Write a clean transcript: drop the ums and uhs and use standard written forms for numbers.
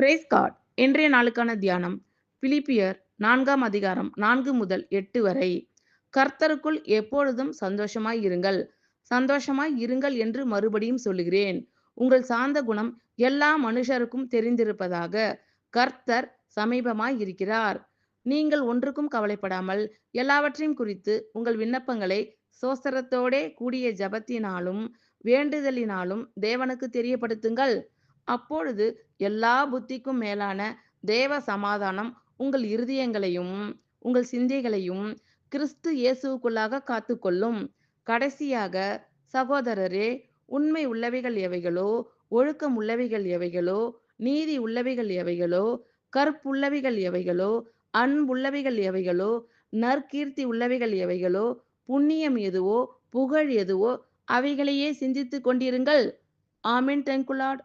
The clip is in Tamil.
Price God. இன்றைய நாளுக்கான தியானம் பிலிப்பியர் 4ஆம் அதிகாரம் 4 முதல் 8 வரை. கர்த்தருக்குள் எப்பொழுதும் சந்தோஷமாய் இருங்கள், சந்தோஷமாய் இருங்கள் என்று மறுபடியும் சொல்லுகிறேன். உங்கள் சாந்த குணம் எல்லா மனுஷருக்கும் தெரிந்திருப்பதாக. கர்த்தர் சமீபமாய் இருக்கிறார். நீங்கள் ஒன்றுக்கும் கவலைப்படாமல் எல்லாவற்றையும் குறித்து உங்கள் விண்ணப்பங்களை சோஸ்திரத்தோடே கூடிய ஜெபத்தினாலும் வேண்டுதலினாலும் தேவனுக்கு தெரியப்படுத்துங்கள். அப்பொழுது எல்லா புத்திக்கும் மேலான தேவ சமாதானம் உங்கள் இருதயங்களையும் உங்கள் சிந்தைகளையும் கிறிஸ்து இயேசுவுக்குள்ளாக காத்துக்கொள்ளும். கடைசியாக, சகோதரரே, உண்மை உள்ளவைகள் எவைகளோ, ஒழுக்கம் உள்ளவைகள் எவைகளோ, நீதி உள்ளவைகள் எவைகளோ, கற்புள்ளவைகள் எவைகளோ, அன்புள்ளவைகள் எவைகளோ, நற்கீர்த்தி உள்ளவைகள் எவைகளோ, புண்ணியம் எதுவோ, புகழ் எதுவோ, அவைகளையே சிந்தித்துக் கொண்டிருங்கள். ஆமென். Thank you Lord.